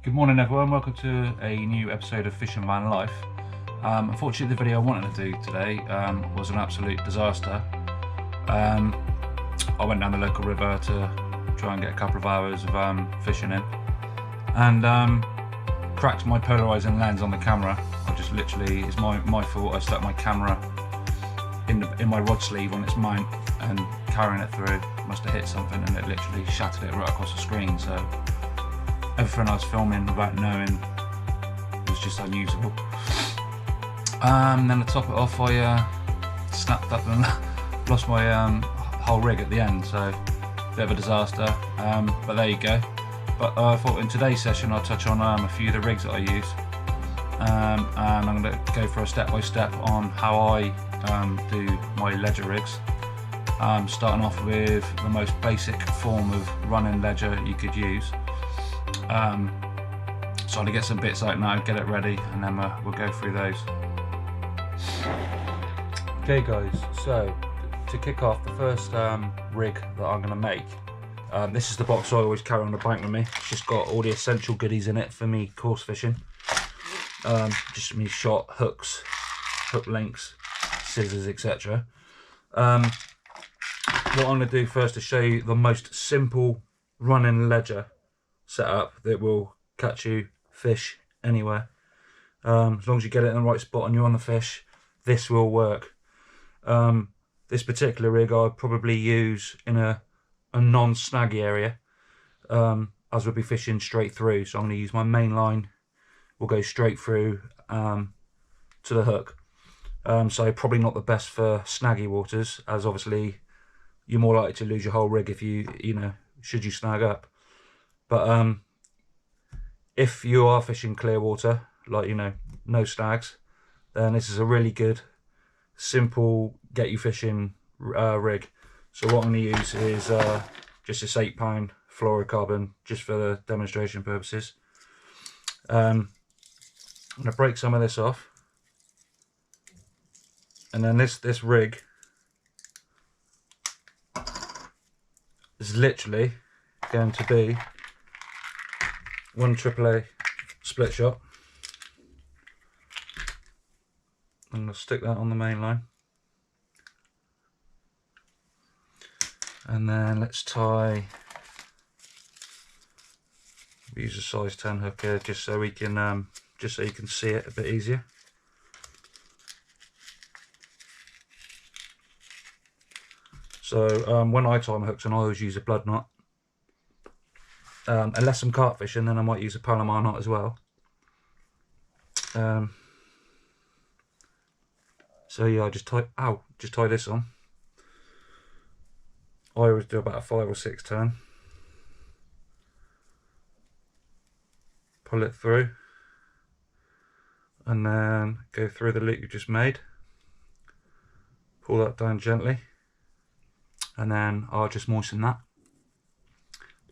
Good morning everyone, welcome to a new episode of Fishing Van Life. Unfortunately the video I wanted to do today was an absolute disaster. I went down the local river to try and get a couple of hours of fishing in and cracked my polarizing lens on the camera. I just literally, it's my fault, I stuck my camera in my rod sleeve on its mount and carrying it through, must have hit something and it literally shattered it right across the screen. So everything I was filming without knowing was just unusable. Then to top it off, I snapped up and lost my whole rig at the end, so a bit of a disaster, but there you go. But I thought in today's session I'll touch on a few of the rigs that I use, and I'm going to go for a step-by-step on how I do my ledger rigs. Starting off with the most basic form of running ledger you could use. So I'm going to get some bits out now, get it ready, and then we'll go through those. Okay guys, so to kick off, the first rig that I'm going to make, this is the box I always carry on the bank with me. It's just got all the essential goodies in it for me course fishing. Just me shot, hooks, hook links, scissors, etc. What I'm going to do first is show you the most simple running ledger setup that will catch you fish anywhere. As long as you get it in the right spot and you're on the fish, this will work. This particular rig I'd probably use in a non-snaggy area, as we'll be fishing straight through. So I'm going to use my main line, we'll go straight through to the hook. So probably not the best for snaggy waters, as obviously you're more likely to lose your whole rig if you know, should you snag up. But if you are fishing clear water, like, you know, no snags, then this is a really good, simple, get you fishing rig. So what I'm going to use is just this 8-pound fluorocarbon, just for the demonstration purposes. I'm going to break some of this off, and then this rig is literally going to be one AAA split shot. I'm going to stick that on the main line, and then let's tie, use a size 10 hook here just so we can just so you can see it a bit easier. So when I tie my hooks, and I always use a blood knot. Unless I'm carp fishing, then I might use a Palomar knot as well. So yeah, I just tie this on. I always do about a 5 or 6 turn. Pull it through, and then go through the loop you just made. Pull that down gently, and then I'll just moisten that.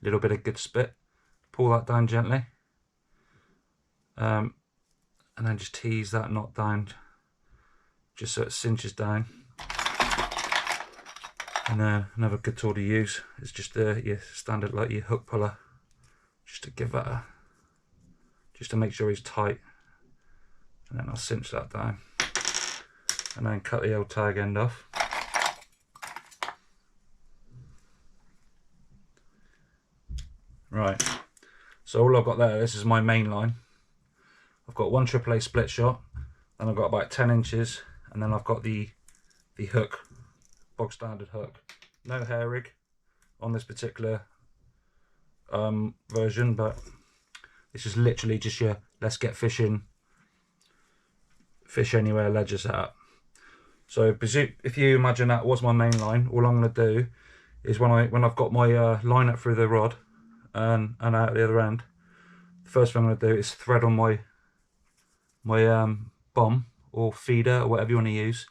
Little bit of good spit, pull that down gently, and then just tease that knot down just so it cinches down. And then another good tool to use is just your standard, like your hook puller, just to give that just to make sure he's tight, and then I'll cinch that down and then cut the old tag end off. Right, so all I've got there, this is my main line. I've got one AAA split shot, and I've got about 10 inches, and then I've got the hook, bog standard hook. No hair rig on this particular version, but this is literally just your let's get fishing, fish anywhere ledger setup. So if you imagine that was my main line, all I'm going to do is when I've got my line up through the rod and out the other end, the first thing I'm going to do is thread on my bomb or feeder or whatever you want to use.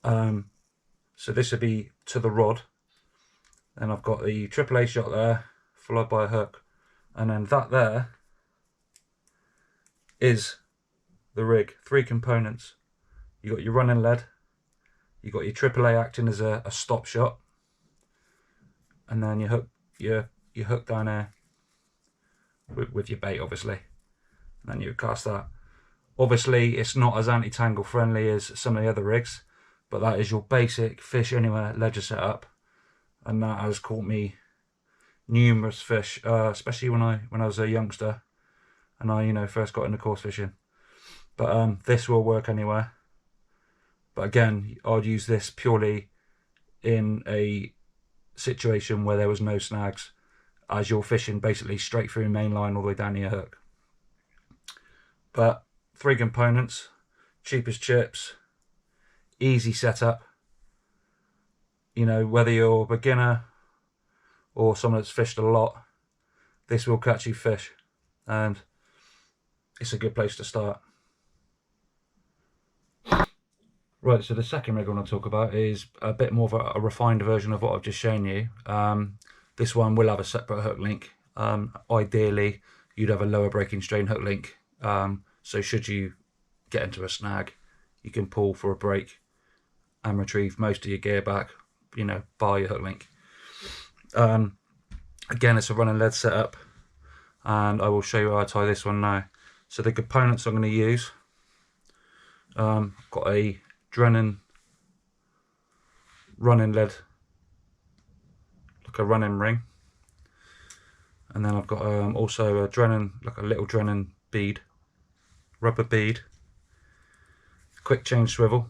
So this would be to the rod, and I've got the AAA shot there followed by a hook, and then that there is the rig. 3 components. You got your running lead, you got your AAA acting as a stop shot, and then your hook down there with your bait, obviously. And then you would cast that. Obviously, it's not as anti-tangle friendly as some of the other rigs, but that is your basic fish anywhere ledger setup, and that has caught me numerous fish, especially when I was a youngster and I first got into coarse fishing. But this will work anywhere. But again, I'd use this purely in a situation where there was no snags, as you're fishing basically straight through main line all the way down to your hook. But 3 components, cheap as chips, easy setup. Whether you're a beginner or someone that's fished a lot, this will catch you fish, and it's a good place to start. Right, so the second rig I want to talk about is a bit more of a refined version of what I've just shown you. This one will have a separate hook link. Ideally, you'd have a lower breaking strain hook link. So should you get into a snag, you can pull for a break and retrieve most of your gear back, by your hook link. Again, it's a running lead setup, and I will show you how I tie this one now. So the components I'm going to use, got a Drennan running lead, like a running ring, and then I've got also a Drennan, like a little Drennan bead, rubber bead, quick change swivel,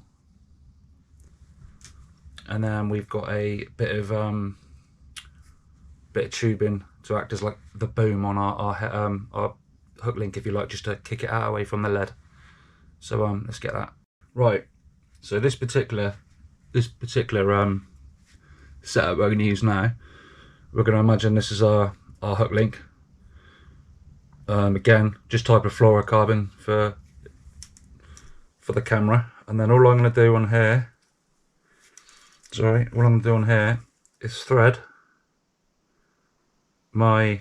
and then we've got a bit of tubing to act as like the boom on our hook link, if you like, just to kick it out away from the lead. So let's get that. Right, so this particular setup we're going to use now, we're going to imagine this is our hook link. Again, just type of fluorocarbon for the camera, and then all I'm going to do on here, is thread my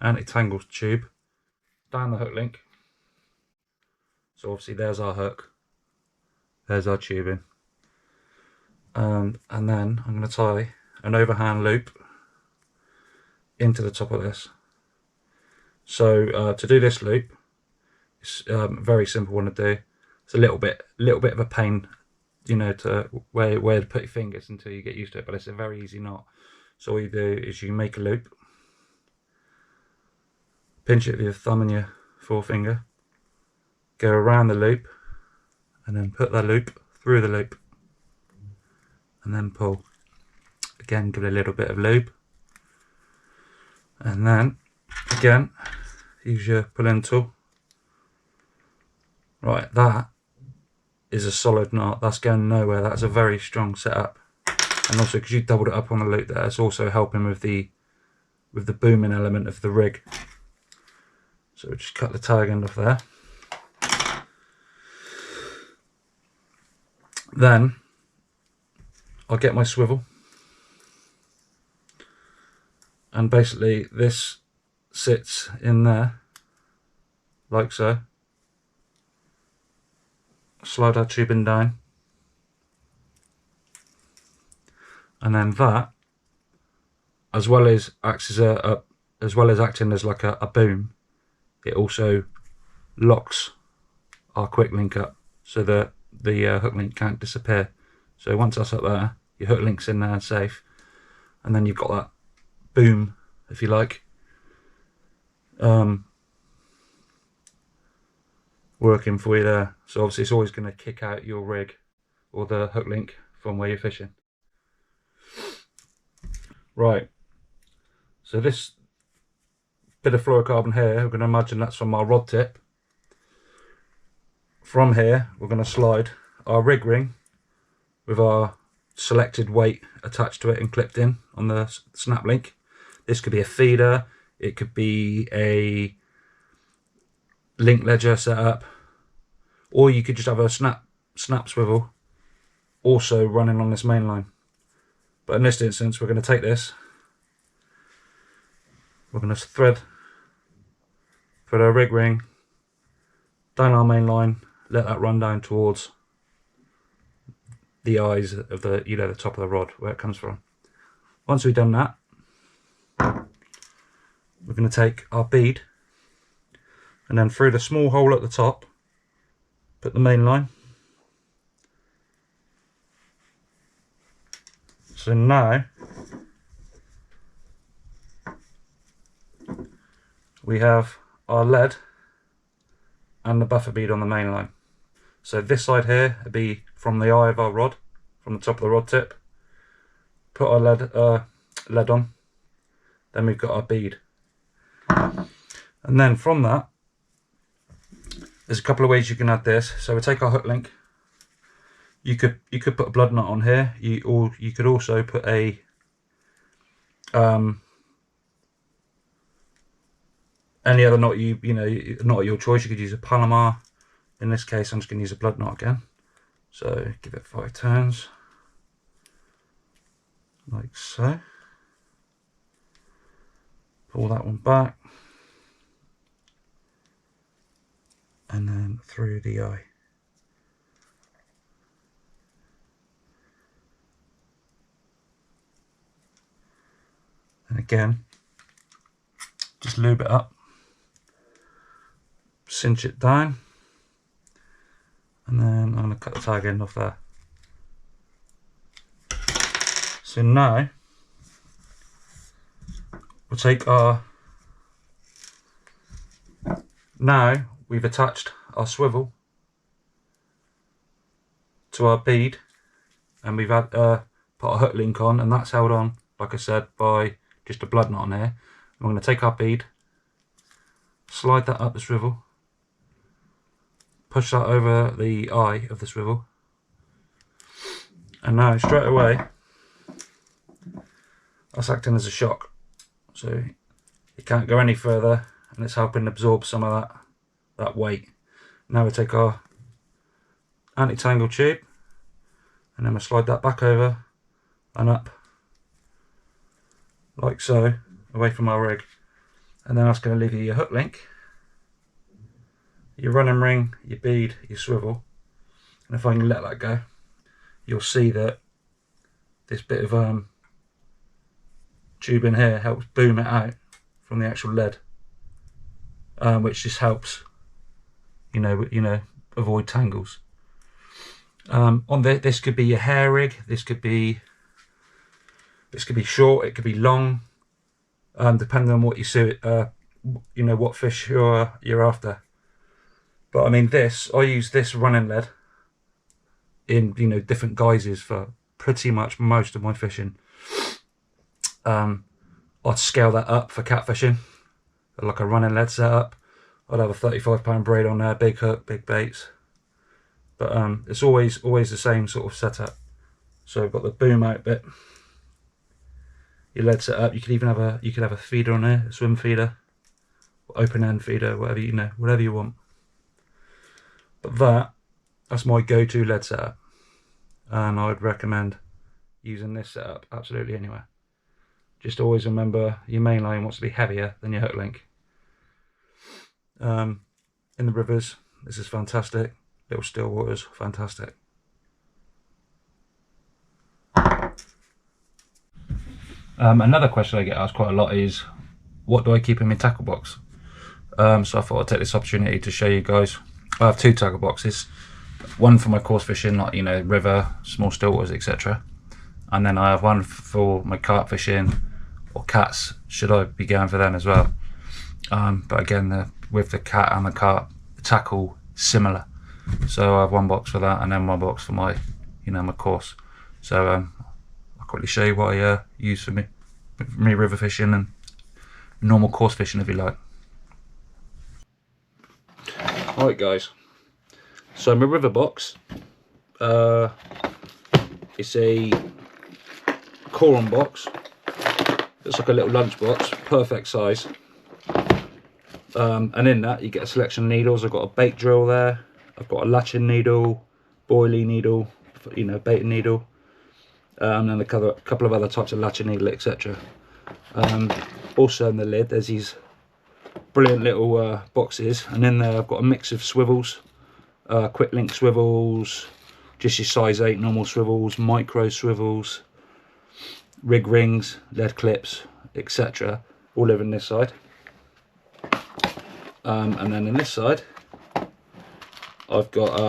anti-tangle tube down the hook link. So obviously there's our hook, there's our tubing, and then I'm going to tie an overhand loop into the top of this. So to do this loop, it's a very simple one to do. It's a little bit of a pain, to where to put your fingers until you get used to it, but it's a very easy knot. So all you do is you make a loop, pinch it with your thumb and your forefinger, go around the loop, and then put the loop through the loop, and then pull. Again, give it a little bit of lube, and then again use your pulling tool. Right, that is a solid knot. That's going nowhere. That's a very strong setup, and also because you doubled it up on the loop there, it's also helping with the booming element of the rig. So we'll just cut the tag end off there. Then I'll get my swivel, and basically this sits in there like so. Slide our tubing down, and then that, as well as acting as like a boom, it also locks our quick link up so that the hook link can't disappear. So once that's up there, your hook link's in there safe, and then you've got that boom, if you like, working for you there. So obviously it's always going to kick out your rig or the hook link from where you're fishing. Right, so this bit of fluorocarbon here, we're going to imagine that's from our rod tip. From here we're going to slide our rig ring with our selected weight attached to it and clipped in on the snap link. This could be a feeder, it could be a link ledger setup, or you could just have a snap swivel also running on this main line. But in this instance, we're going to take this, we're going to thread our rig ring down our main line, let that run down towards the eyes of the the top of the rod where it comes from. Once we've done that, we're going to take our bead and then through the small hole at the top, put the main line. So now we have our lead and the buffer bead on the main line. So this side here would be from the eye of our rod, from the top of the rod tip. Put our lead on, then we've got our bead. And then from that, there's a couple of ways you can add this. So we take our hook link. You could put a blood knot on here. You could also put a any other knot knot of your choice. You could use a Palomar. In this case, I'm just going to use a blood knot again. So give it 5 turns, like so. Pull that one back, and then through the eye. And again, just lube it up, cinch it down, and then I'm going to cut the tag end off there. So now we'll take now we've attached our swivel to our bead, and we've put a hook link on, and that's held on, like I said, by just a blood knot on here. I'm going to take our bead, slide that up the swivel, push that over the eye of the swivel, and now straight away that's acting as a shock, so it can't go any further, and it's helping absorb some of that weight. Now we take our anti-tangle tube, and then we'll slide that back over and up like so, away from our rig, and then that's going to leave you your hook link, your running ring, your bead, your swivel. And if I can let that go, you'll see that this bit of tube in here helps boom it out from the actual lead, which just helps avoid tangles. On this could be your hair rig, this could be short, it could be long, depending on what you suit, what fish you're after. But I mean, I use this running lead in different guises for pretty much most of my fishing. I'd scale that up for catfishing, like a running lead setup. I'd have a 35-pound braid on there, big hook, big baits. But it's always the same sort of setup. So I've got the boom out bit, your lead set up. You could even have a feeder on there, a swim feeder, or open end feeder, whatever you want. But that's my go-to lead setup, and I would recommend using this setup absolutely anywhere. Just always remember your main line wants to be heavier than your hook link. In the rivers, this is fantastic. Little still waters, fantastic. Another question I get asked quite a lot is, what do I keep in my tackle box? So I thought I'd take this opportunity to show you guys. I have 2 tackle boxes, one for my coarse fishing, like river, small still waters, etc. And then I have one for my carp fishing, or cats, should I be going for them as well. But again, with the cat and the carp, the tackle similar. So I have one box for that, and then one box for my, my coarse. So I'll quickly show you what I use for me river fishing and normal coarse fishing, if you like. Alright guys, so my river box, it's a coron box. It's like a little lunch box, perfect size. And in that you get a selection of needles. I've got a bait drill there, I've got a latching needle, boilie needle, baiting needle, and then a couple of other types of latching needle, etc. Also in the lid there's these brilliant little boxes, and in there I've got a mix of swivels, quick link swivels, just your size 8 normal swivels, micro swivels, rig rings, lead clips, etc. all over on this side. And then in this side I've got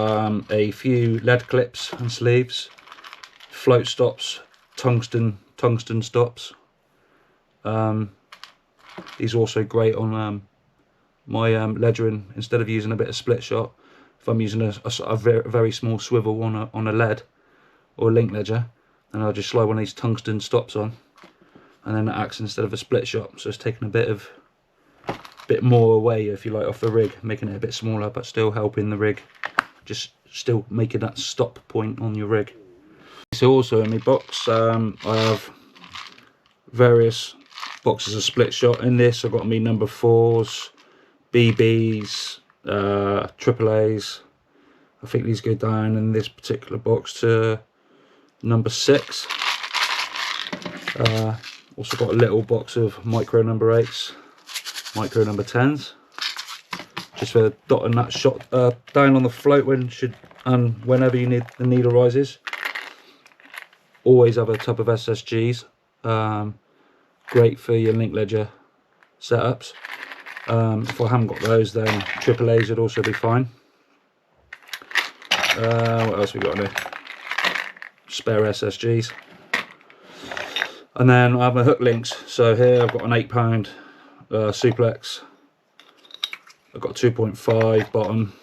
a few lead clips and sleeves, float stops, tungsten stops. These are also great on my ledgering. Instead of using a bit of split shot, if I'm using a very small swivel on a lead or a link ledger, then I'll just slide one of these tungsten stops on, and then it acts instead of a split shot, so it's taking a bit more away, if you like, off the rig, making it a bit smaller but still helping the rig, just still making that stop point on your rig. So also in my box I have various boxes of split shot. In this I've got me number 4s, BBs, AAAs. I think these go down in this particular box to number 6. Also got a little box of micro number 8s, micro number 10s, just for dotting that shot down on the float whenever you need the needle rises. Always have a tub of SSGs, great for your link ledger setups. If I haven't got those, then AAAs would also be fine. What else we got in here? Spare SSGs. And then I have my hook links. So here I've got an 8-pound suplex. I've got 2.5 bottom,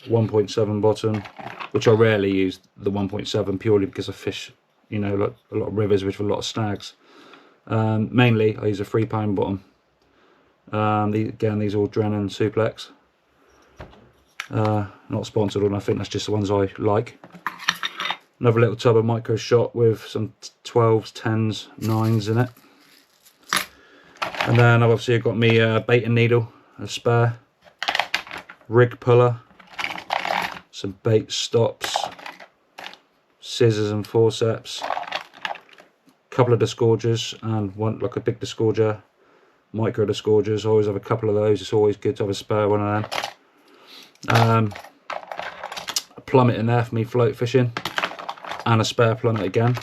1.7 bottom, which I rarely use the 1.7 purely because I fish, you know, like a lot of rivers with a lot of snags. Mainly I use a 3-pound bottom. Again, these are all Drennan suplex. Not sponsored or nothing, that's just the ones I like. Another little tub of micro shot with some 12s, 10s, 9s in it. And then I've obviously got me bait and needle, a spare, rig puller, some bait stops, scissors and forceps, a couple of disgorgers, and one like a big disgorger, micro disgorgers. I always have a couple of those. It's always good to have a spare one of them. A plummet in there for me float fishing, and a spare plummet again.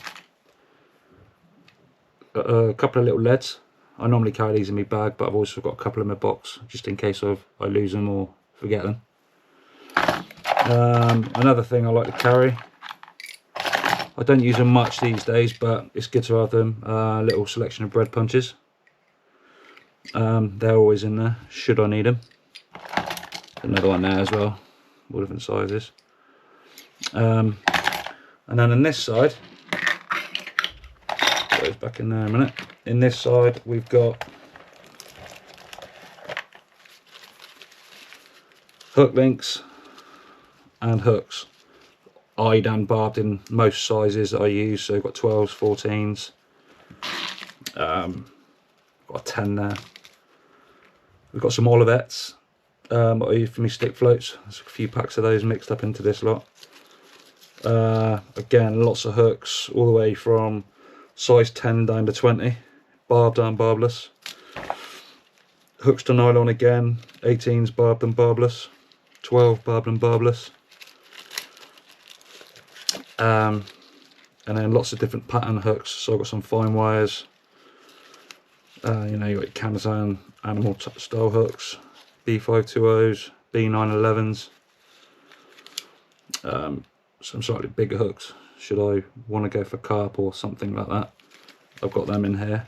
Got a couple of little leads. I normally carry these in my bag, but I've also got a couple in my box just in case I lose them or forget them. Another thing I like to carry, I don't use them much these days, but it's good to have them, a little selection of bread punches. They're always in there should I need them. Another one there as well, all different sizes. And then on this side, goes back in there a minute. In this side we've got hook links and hooks, eyed and barbed in most sizes that I use. So I've got 12s, 14s, got a 10 there. We've got some Olivettes that I use for my stick floats. There's a few packs of those mixed up into this lot. Again, lots of hooks, all the way from size 10 down to 20, barbed and barbless. Hooks to nylon again, 18s barbed and barbless, 12 barbed and barbless. And then lots of different pattern hooks. So I've got some fine wires. You know, you got Kanazan animal style hooks, B520s, B911s. Some slightly bigger hooks should I want to go for carp or something like that. I've got them in here.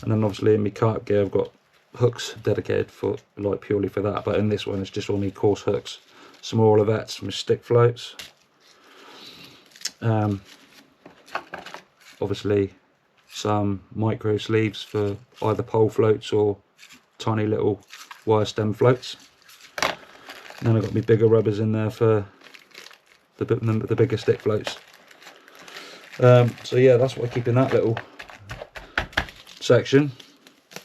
And then obviously in my carp gear I've got hooks dedicated for, like, purely for that, but in this one it's just all my coarse hooks. Some Olivettes from stick floats. Obviously some micro sleeves for either pole floats or tiny little wire stem floats. And then I've got my bigger rubbers in there for the bigger stick floats. So yeah, that's what I keep in that little section.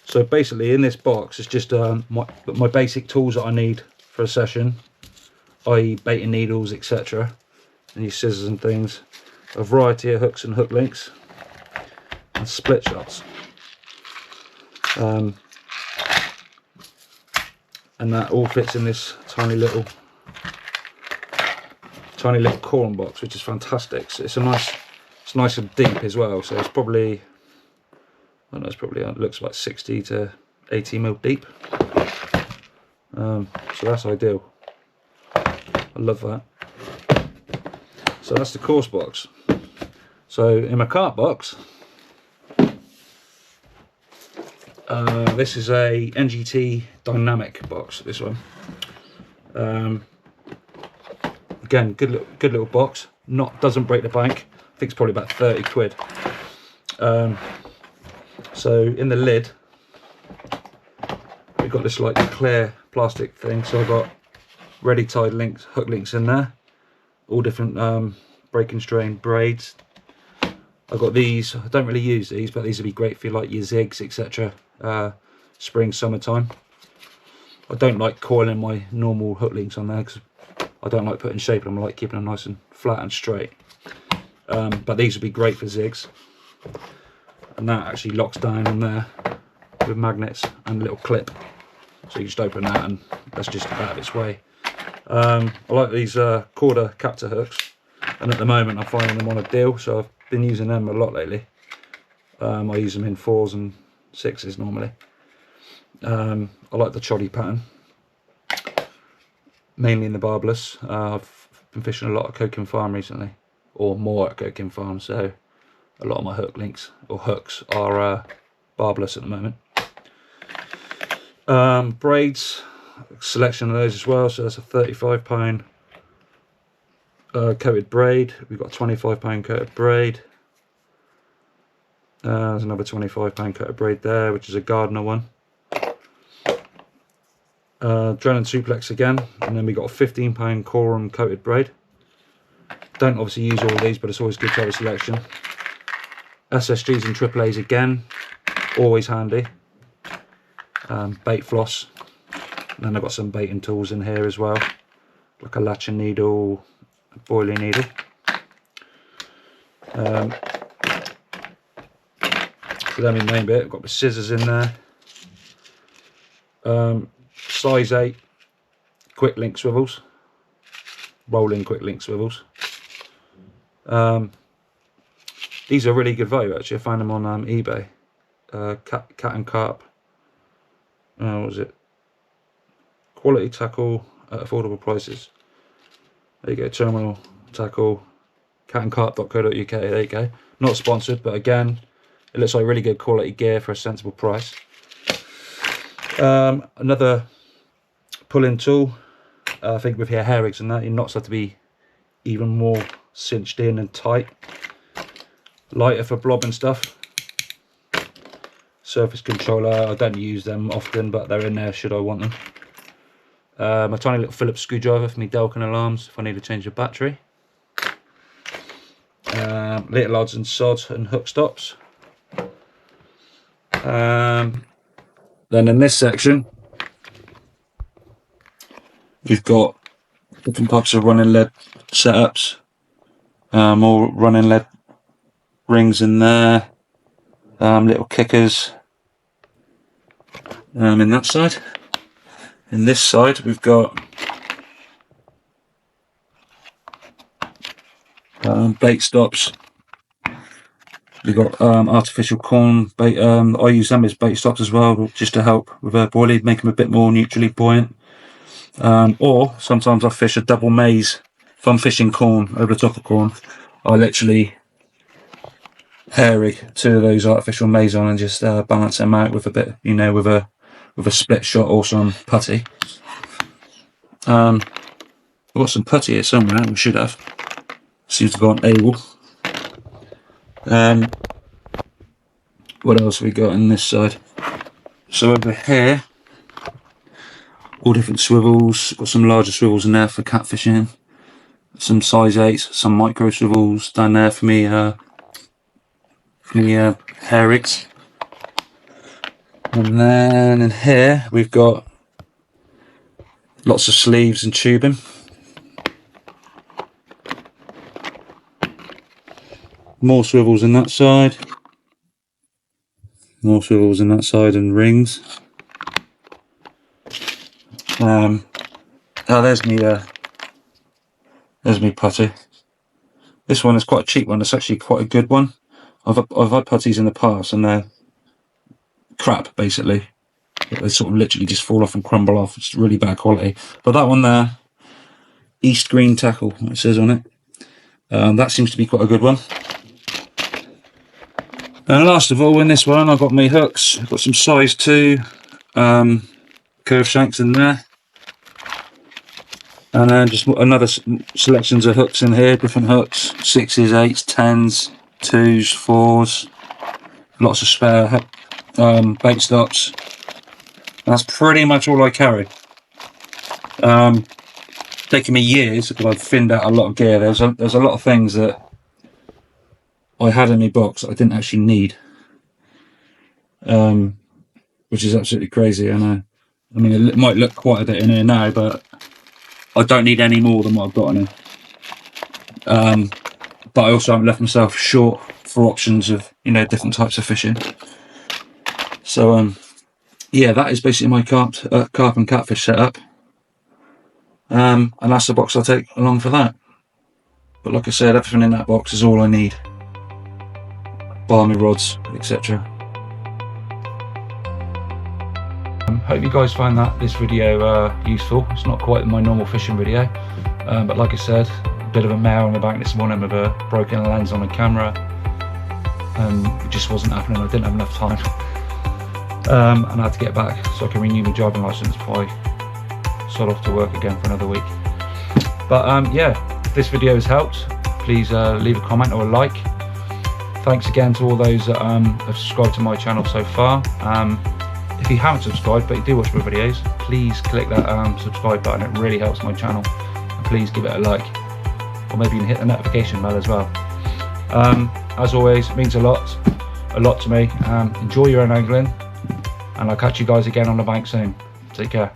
So basically in this box it's just my basic tools that I need for a session, i.e. bait and needles, etc., and your scissors and things, a variety of hooks and hook links, and split shots. And that all fits in this tiny little corn box, which is fantastic. So it's nice and deep as well. So it's probably, I don't know, it looks like 60 to 80 mil deep. So that's ideal. I love that. So that's the course box. So in my cart box, this is a NGT dynamic box, this one. Again, good little box. Doesn't break the bank. I think it's probably about 30 quid. So in the lid, we've got this like clear plastic thing. So I've got ready tied links, hook links in there, all different break and strain braids. I've got these. I don't really use these, but these would be great for like your zigs, etc. Spring, summertime. I don't like coiling my normal hook links on there because I don't like putting shape on them. I like keeping them nice and flat and straight. But these would be great for zigs. And that actually locks down in there with magnets and a little clip. So you just open that and that's just about its way. I like these quarter captor hooks, and at the moment I'm finding them on a deal, so I've been using them a lot lately. I use them in 4s and 6s normally. I like the choddy pattern, mainly in the barbless. I've been fishing a lot at Coking Farm recently, or more at Coking Farm, so a lot of my hook links or hooks are barbless at the moment. Braids, selection of those as well. So that's a £35 coated braid. We've got a £25 coated braid. There's another £25 coated braid there, which is a Gardner one. Drennan suplex again, and then we got a £15 corum coated braid. Don't obviously use all of these, but it's always good to have a selection. SSGs and AAAs again, always handy. Bait floss, and then I've got some baiting tools in here as well, like a latching needle, a boiling needle. So then my main bit, I've got the scissors in there. Size 8 quick link swivels, rolling quick link swivels. These are really good value actually. I found them on eBay. Cat and Carp. What was it? Quality tackle at affordable prices. There you go. Terminal tackle. catandcarp.co.uk. There you go. Not sponsored, but again, it looks like really good quality gear for a sensible price. Another pull-in tool. I think with your hair rigs and that, your knots have to be even more cinched in and tight. Lighter for blob and stuff. Surface controller, I don't use them often, but they're in there should I want them. My tiny little Phillips screwdriver for me Delkin alarms if I need to change the battery. Little odds and sods and hook stops. Then in this section, we've got different types of running lead setups. More running lead rings in there. Little kickers. In that side. In this side, we've got bait stops. We've got artificial corn bait. I use them as bait stops as well, just to help with boilie, make them a bit more neutrally buoyant. Or sometimes I fish a double maze. If I'm fishing corn over the top of corn, I literally hair rig 2 of those artificial maze on and just balance them out with a bit, you know, with a split shot or some putty. I've got some putty here somewhere. We should have. Seems to be on AWOL. What else have we got on this side? So over here, all different swivels. Got some larger swivels in there for catfishing. Some size 8s, some micro swivels down there for me hair rigs. And then in here we've got lots of sleeves and tubing. More swivels in that side. More swivels in that side and rings. There's me putty. This one is quite a cheap one. It's actually quite a good one. I've had putties in the past and they're crap basically. They sort of literally just fall off and crumble off. It's really bad quality. But that one there, East Green Tackle, it says on it. That seems to be quite a good one. And last of all, in this one, I've got my hooks. I've got some size 2 curved shanks in there. And then just another selections of hooks in here, different hooks, 6s, 8s, 10s, 2s, 4s, lots of spare bait stops. And that's pretty much all I carry. Taken me years because I've thinned out a lot of gear. There's a lot of things that I had in my box that I didn't actually need, which is absolutely crazy. I know. I mean, it might look quite a bit in here now, but I don't need any more than what I've got in here. But I also haven't left myself short for options of, you know, different types of fishing. So yeah, that is basically my carp and catfish setup. And that's the box I'll take along for that. But like I said, everything in that box is all I need. Bar my rods, etc. Hope you guys find this video useful. It's not quite my normal fishing video, but like I said, a bit of a mare on the bank this morning with a broken lens on the camera. It just wasn't happening. I didn't have enough time, and I had to get back so I can renew my driving license before I sod off to work again for another week. But yeah, if this video has helped, please leave a comment or a like. Thanks again to all those that have subscribed to my channel so far. If you haven't subscribed but you do watch my videos, please click that subscribe button. It really helps my channel. And please give it a like, or maybe you can hit the notification bell as well. As always, it means a lot to me. Enjoy your own angling, and I'll catch you guys again on the bank soon. Take care.